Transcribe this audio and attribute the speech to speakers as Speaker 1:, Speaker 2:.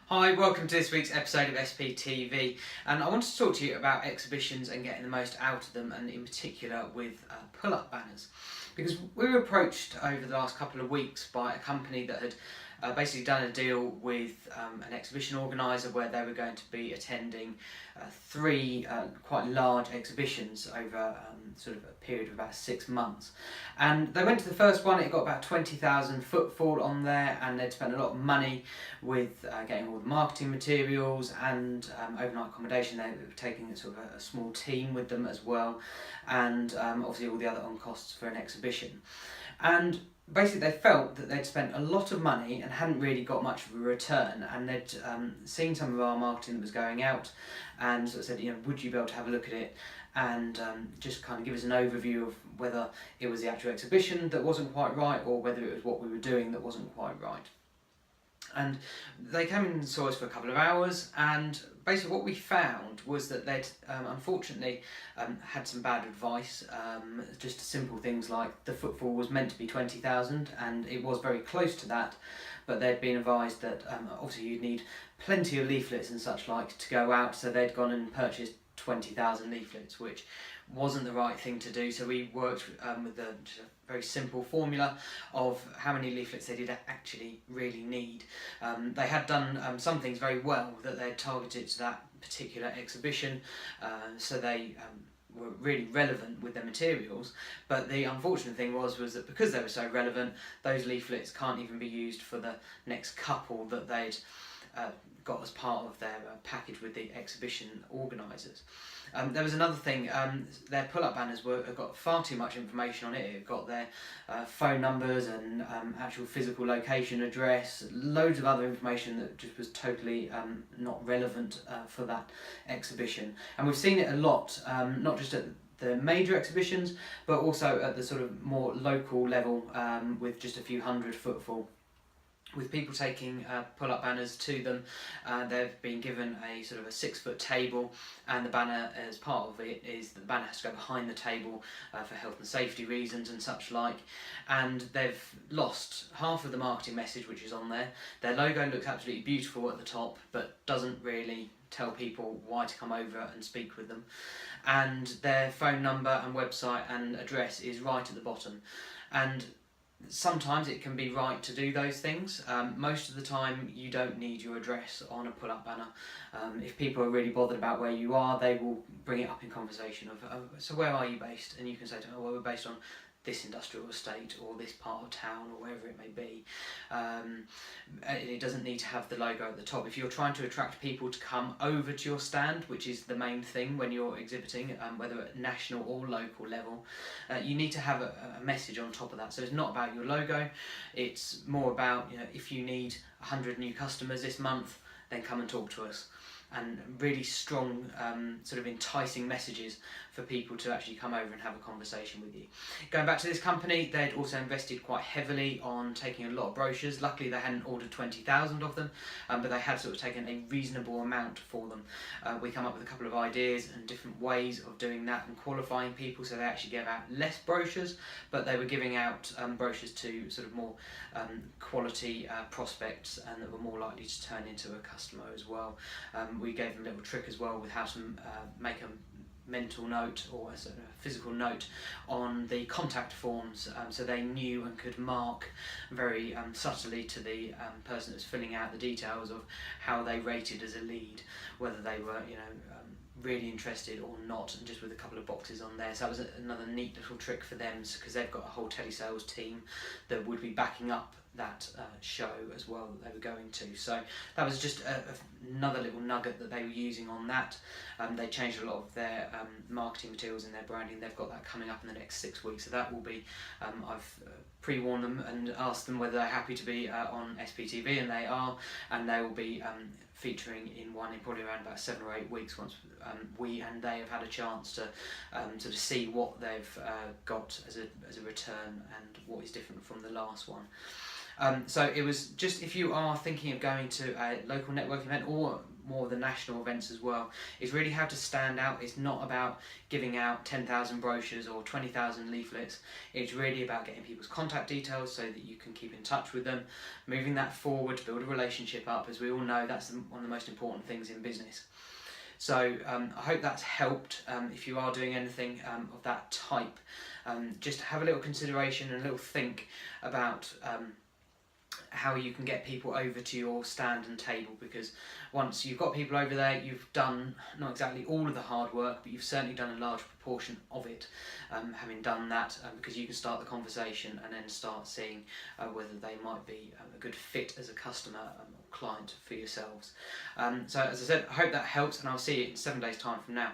Speaker 1: Hi, welcome to this week's episode of SPTV, and I wanted to talk to you about exhibitions and getting the most out of them, and in particular with pull-up banners. Because we were approached over the last couple of weeks by a company that had basically done a deal with an exhibition organiser where they were going to be attending three quite large exhibitions over sort of a period of about 6 months. And they went to the first one, it got about 20,000 footfall on there, and they'd spent a lot of money with getting all the marketing materials and overnight accommodation. They were taking sort of a small team with them as well, and obviously all the other on costs for an exhibition. And basically they felt that they'd spent a lot of money and hadn't really got much of a return, and they'd seen some of our marketing that was going out and sort of said, would you be able to have a look at it and just kind of give us an overview of whether it was the actual exhibition that wasn't quite right or whether it was what we were doing that wasn't quite right. And they came in and saw us for a couple of hours, and basically what we found was that they'd unfortunately had some bad advice, just simple things like the footfall was meant to be 20,000 and it was very close to that, but they'd been advised that obviously you'd need plenty of leaflets and such like to go out, so they'd gone and purchased 20,000 leaflets, which wasn't the right thing to do. So we worked with a very simple formula of how many leaflets they did actually really need. They had done some things very well that they had targeted to that particular exhibition, so they were really relevant with their materials, but the unfortunate thing was that because they were so relevant, those leaflets can't even be used for the next couple that they'd got as part of their package with the exhibition organisers. There was another thing, their pull-up banners got far too much information on it. It got their phone numbers and actual physical location, address, loads of other information that just was totally not relevant for that exhibition. And we've seen it a lot, not just at the major exhibitions, but also at the sort of more local level with just a few hundred footfall. With people taking pull-up banners to them, they've been given a sort of a 6-foot table, and the banner, as part of it, is that the banner has to go behind the table for health and safety reasons and such like. And they've lost half of the marketing message which is on there. Their logo looks absolutely beautiful at the top, but doesn't really tell people why to come over and speak with them. And their phone number and website and address is right at the bottom. And sometimes it can be right to do those things. Most of the time you don't need your address on a pull-up banner. If people are really bothered about where you are, they will bring it up in conversation of, so where are you based? And you can say to them, well, we're based on this industrial estate or this part of town or wherever it may be. It doesn't need to have the logo at the top. If you're trying to attract people to come over to your stand, which is the main thing when you're exhibiting, whether at national or local level, you need to have a message on top of that. So it's not about your logo, it's more about, if you need 100 new customers this month, then come and talk to us. And really strong sort of enticing messages for people to actually come over and have a conversation with you. Going back to this company, they'd also invested quite heavily on taking a lot of brochures. Luckily they hadn't ordered 20,000 of them, but they had sort of taken a reasonable amount for them. We come up with a couple of ideas and different ways of doing that and qualifying people, so they actually gave out less brochures, but they were giving out brochures to sort of more quality prospects and that were more likely to turn into a customer as well. We gave them a little trick as well with how to make a mental note or a sort of physical note on the contact forms, so they knew and could mark very subtly to the person that's filling out the details of how they rated as a lead, whether they were really interested or not, and just with a couple of boxes on there. So that was another neat little trick for them, because they've got a whole telesales team that would be backing up that show as well that they were going to. So that was just another little nugget that they were using on that. They changed a lot of their marketing materials and their branding. They've got that coming up in the next 6 weeks, so that will be, I've pre-warned them and asked them whether they're happy to be on SPTV, and they are, and they will be featuring in one in probably around about 7 or 8 weeks, once we and they have had a chance to sort of see what they've got as a return and what is different from the last one. So it was just, if you are thinking of going to a local networking event or more of the national events as well, is really how to stand out. It's not about giving out 10,000 brochures or 20,000 leaflets. It's really about getting people's contact details so that you can keep in touch with them, moving that forward, build a relationship up. As we all know, that's one of the most important things in business. So I hope that's helped. If you are doing anything of that type, just have a little consideration and a little think about how you can get people over to your stand and table, because once you've got people over there, you've done not exactly all of the hard work, but you've certainly done a large proportion of it. Having done that, because you can start the conversation and then start seeing whether they might be a good fit as a customer or client for yourselves. So as I said, I hope that helps, and I'll see you in 7 days' time from now.